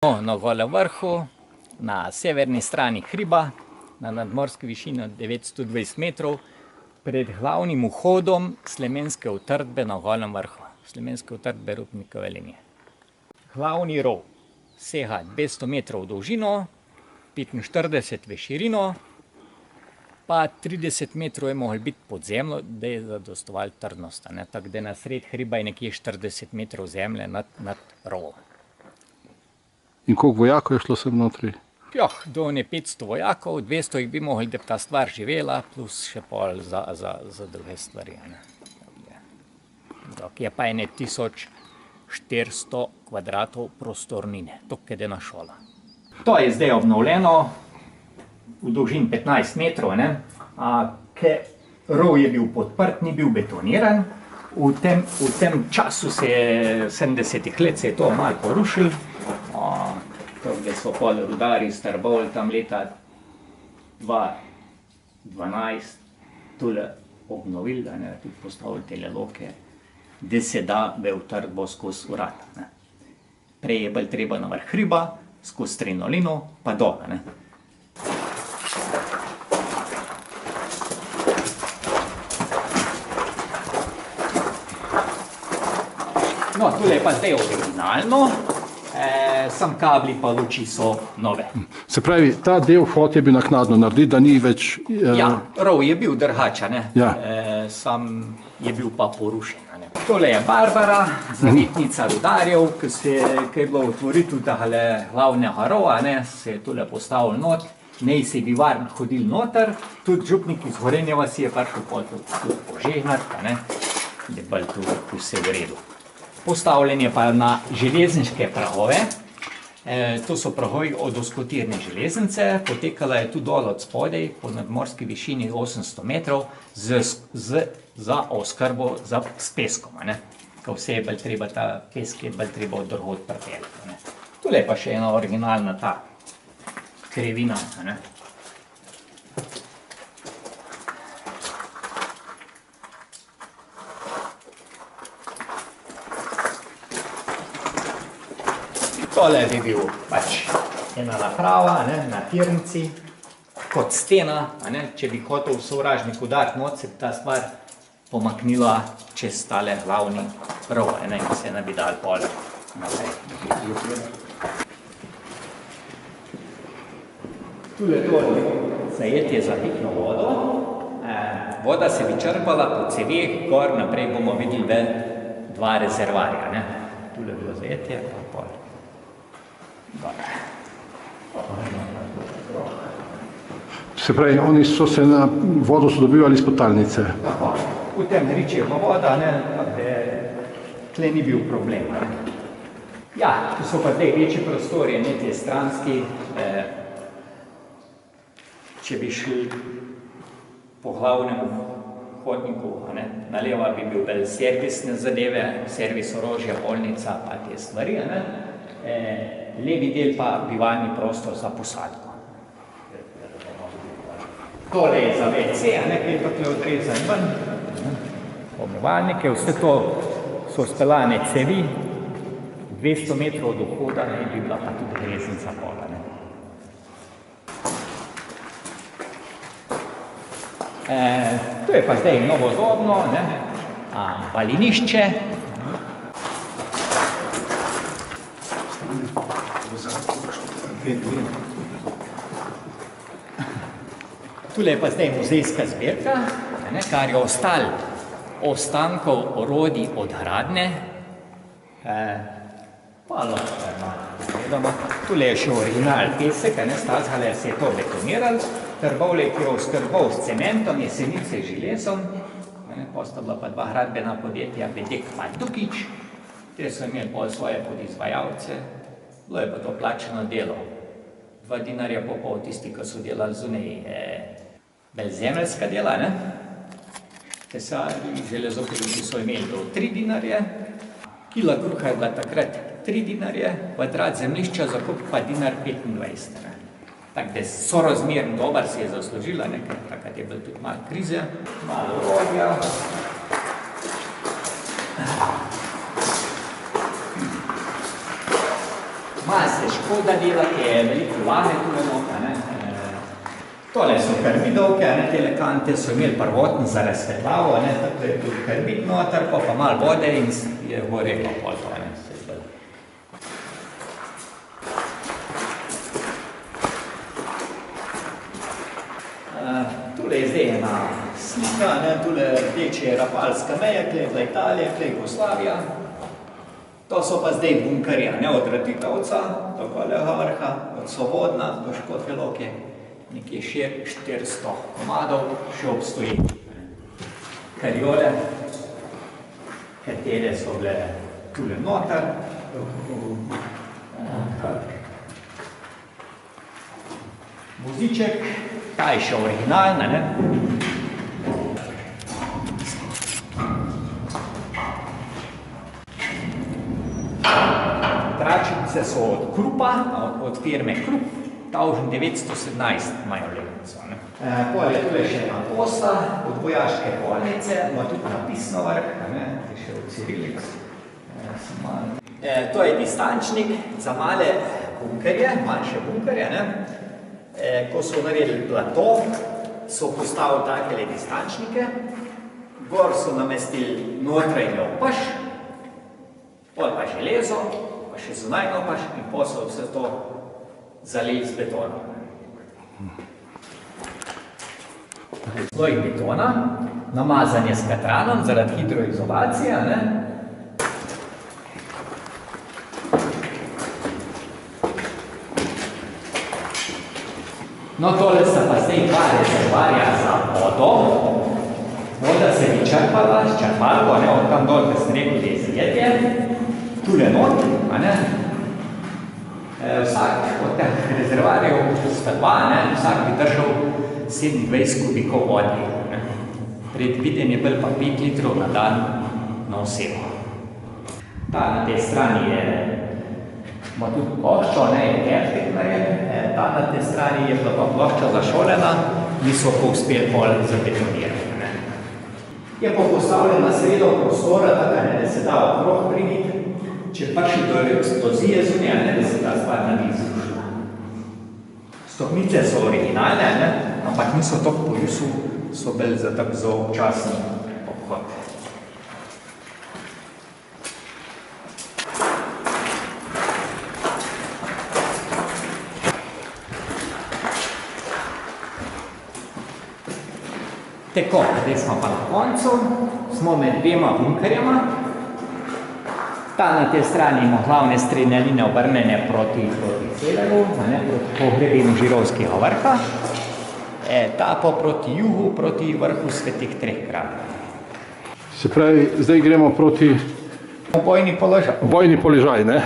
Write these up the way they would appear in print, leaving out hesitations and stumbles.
Na Golem vrhu, na severni strani hriba, na nadmorski višini 920 metrov, pred glavnim vhodom Slemenske utrdbe na Golem vrhu. Slemenske utrdbe Rupnikove linije. Glavni rov sega 200 metrov v dolžino, 45 v širino, pa 30 metrov je moglo biti pod zemljo, da je zadostoval trdnost. Tako da na sred hriba je nekje 40 metrov zemlje nad rovom. In koliko vojakov je šlo sem notri? Do 500 vojakov, 200 jih bi mogli, da bi ta stvar živela, plus še pol za druge stvari. Je pa 1400 kvadratov prostornine, to je ena šola. To je zdaj obnovljeno, v dolžini 15 metrov, ker rov je bil podprt, ni bil betoniran. V tem času se je 70-ih let se je to malo porušilo. Tukaj so pol rudari iz Trbovlj tam leta 2012 tule obnovili, tudi postavili tele loke, da se da v utrdbo skozi vrat. Prej je bolj treba na vrh hriba, skozi Strenolino, pa dole. No, tule je pa zdaj originalno. Sam kabli pa luči so nove. Se pravi, ta del vhod je bil naknadno narediti, da ni več... Ja, rov je bil drhača, sam je bil pa porušen. Tole je Barbara, zavetnica rudarjev, ki je bilo otvoritev tega glavnega rova, se je tole postavil not, nej se bi varno hodil noter, tudi župnik iz Gorenje vasi je prišel tudi požegnat, da je bolj tu vse v redu. Postavljen je pa na železniške prahove, to so prahovi od oskotirne železnice, potekala je tu dol od spodaj, po nadmorski višini 800 metrov, za oskrbo s peskom. Ko vse je bolj treba, ta pesk je bolj treba od drugod pripeljati. Tule je pa še ena originalna ta krivina. Tole bi bil pač ena naprava na tirnici, kot stena, če bi hotel sovražnik udariti noč, se bi ta stvar pomaknila čez tale glavni rov, in se ne bi dal pol naprej. Tule dole zajetje za pitno vodo, voda se bi črpala po ceveh, gor naprej bomo videli dva rezervarja. Tule je bilo zajetje, pa pol. Se pravi, oni so se na vodo dobivali iz podtalnice? V tem ričeva voda, tle ni bil problem. Ja, tu so pa zdaj večji prostori, te stranski. Če bi šli po glavnem hodniku, naleva bi bil bolj servisne zadeve, servis orožja, bolnica, pa te stvari. Levi del pa bivalni prostor za posadko. Tole je za WC, ki je tukaj odrezan ven. Pomivalnike, vse to so speljane cevi, 200 metrov od vhoda bi bila pa tudi železnica pola. To je pa zdaj novodobno, balinišče. Tule je pa zdaj muzejska zbirka, kar je ostalo ostankov orodij od gradnje. Tule je še original pesek, stazgale se je to betoniral, Trbovlje, ki je oskrboval s cementom, Jesenice z železom, posta bila pa dva gradbena podjetja, Bedek pa Dukič, te so imeli bolj svoje podizvajalce, bilo je pa to plačeno delo. 2 dinarja po pol tisti, ki so delali zunaj belzemeljska dela, tesarji, železopilki so imeli do 3 dinarje, kila kruha je bila takrat 3 dinarje, kvadrat zemljišča zakup pa dinar 25. Tako da sorazmerno dober se je zaslužila, ker takrat je bilo tudi malo krize, malo orodja. Malo se spodnja dela, ki je veliko vlage tule nota, ne. Tole so karbidovke, ne, tele kante so imeli prvotno za razsvetljavo, ne, tako je tudi karbid noter, pa malo vode in je goreklo pol to, ne. Tule je zdaj ena slika, ne, tule rdeče je Rafalska meja, tle je bila Italija, tle je Jugoslavija. To so pa zdaj bunkerja, ne, od Ratitovca do Kolega vrha, od Sovodna do Škofje Loke. Nekje 400 komadov še obstoji. Kariole, katere so bile tule noter. Voziček, ta je še originalna, ne? Tračnice so od Krupa, od firme Krup. 1917 imajo letnico. Pol je tule še ena posta od vojaške bolnice, ima tudi napisno vrh, je še od Ciriliks. To je distančnik za male bunkerje, manjše bunkerje. Ko so naredili plato, so postavili takele distančnike, gor so namestili notranji opaš, pol pa železo, pa še zunajno opaš in pol so vse to zalili z betonom. Sloj betona, namazanje s katranom zaradi hidroizolacije, ne? No, tole sta pa zdaj dva rezervarja za vodo. Voda se bi črpala s črpalko, ne, od tam dol, kaj sem rekel, da je zajetje. Tule not, a ne? Vsak od teh rezervarjev sta dva, ne, vsak bi držal 27 kubikov vode. Predviden je bil pa 5 litrov na dan na osebo. Ta na tej strani ima tudi ploščo, ne, je Ertik narejen. Ta na tej strani je bila pa plošča zašolena, niso pa uspeli pol zabetonirati. Je pa postavljena sredo prostora, tako da se da okrog priniti. Če pa še do eksplozije zunaj, da se ta stvar ne bi izrušila. Stopnice so originalne, ne? Ampak niso tako po ljusu, so bili za tak za občasni obhod. Tako, zdaj smo pa na koncu, smo med dvema bunkerjama. Ta na tej strani ima glavne strelne linije obrnjene proti severu, proti pogrebinu Žirovskega vrha. Ta pa proti jugu, proti vrhu Svetih treh kraljev. Se pravi, zdaj gremo proti bojni položaj. Bojni položaj, ne?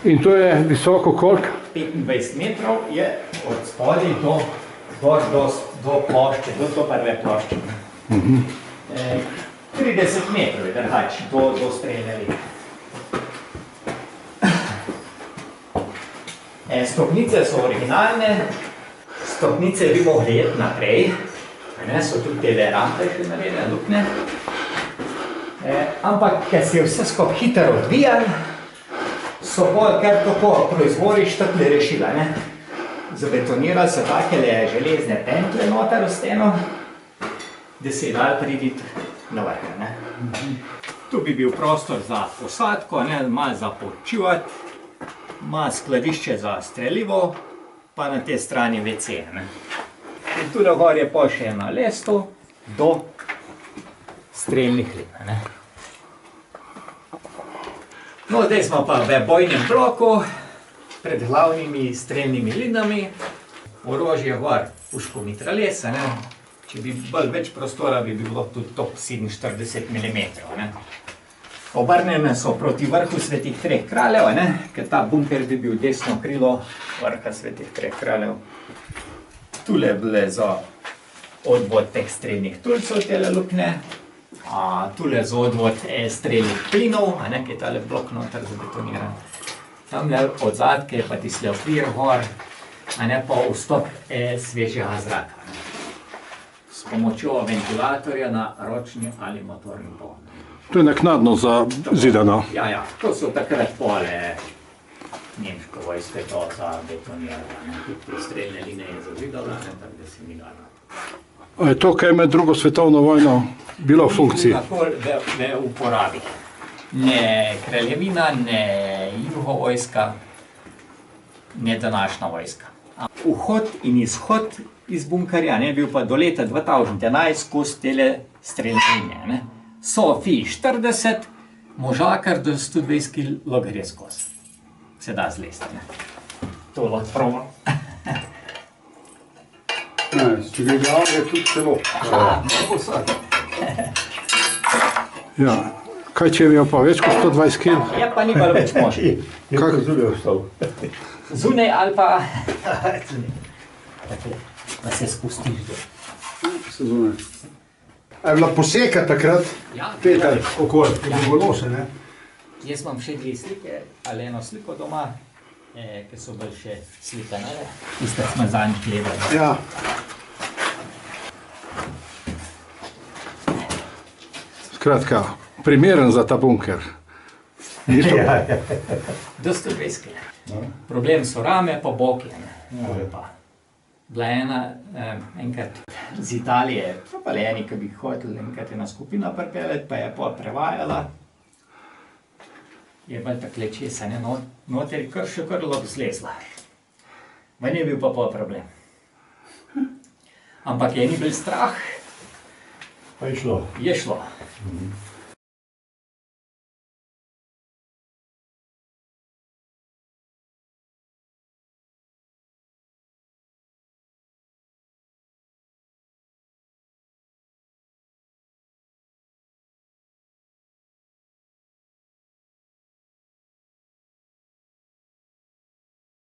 In to je visoko koliko? 25 metrov je od spodaj do plošče, do prve plošče. 30 metrov je drhač do strelne linije. Stopnice so originalne, stopnice bi mogli jeti naprej, so tudi tele rampe še naredene, lukne. Ampak, ker se je vse skupaj hitro odvijali, so bolj kar tako proizvoriš takle rešila. Zabetonirali so takele železne pentle noter v steno, da se je dal priditi na vrh. Tu bi bil prostor za posadko, malo za počivati, malo skladišče za strelivo, pa na tej strani WC. In tu gor je pa še ena lesto do strelnih lin. No, zdaj smo pa v bojnem bloku, pred glavnimi strelnimi linami. Orožje gor, puško mitraljez, če bi bolj več prostora, bi bilo tudi top 47 mm. Obrnjene so proti vrhu Svetih treh kraljev, ker ta bunker bi bil desno krilo vrha Svetih treh kraljev. Tule bile za odvod teh strelnih tulcev, tele lukne. Tule za odvod strelnih plinov, ki je tale blok noter zabetoniran. Tamle od zadke pa tisle okvir gor, pa vstop svežega zraka. S pomočjo ventilatorja na ročni ali motorni pogon. To je naknadno zazidano. Ja, to so takrat pole nemško vojske to zabetonirala, ne, tudi streljne linije je zazidala, ne, tako da se ni dala. A je to kaj med drugo svetovno vojno bilo v funkciji? Nikoli v uporabi. Ne kraljevina, ne jugovojska, ne današnja vojska. Vhod in izhod iz bunkerja, ne, bil pa do leta 2011 skozi tele streljne linije, ne. So FI-40, možakar do 120 kg gre skozi. Se da zlesti, ne. To lahko probam. Če ga glavo je tudi celo. Ja. Kaj če je imel pa več kot 120 kg? Ja, pa ni bilo več možno. Kako zunaj ostal? Zunaj ali pa... Takle, da se spustiš do. Se zunaj. A je bila poseka takrat? Ja, Peter, okoli, je bilo se, ne? Jaz imam še dve slike, ali eno sliko doma, ki so bolj še slikane, tiste smo zadnjič gledali. Ja. Skratka, primeren za ta bunker. Ni to? Do 120 kg. Problem so rame pa boki, ne. To je pa. Bila ena enkrat z Italije, pa le eni, ki bi hoteli enkrat ena skupina pripeljati, pa je pa prevajala. Je bolj takle česa, ne, noter je še kar lahko zlezla. Meni je bil pa problem. Ampak je ni bil strah. Pa je šlo. Je šlo.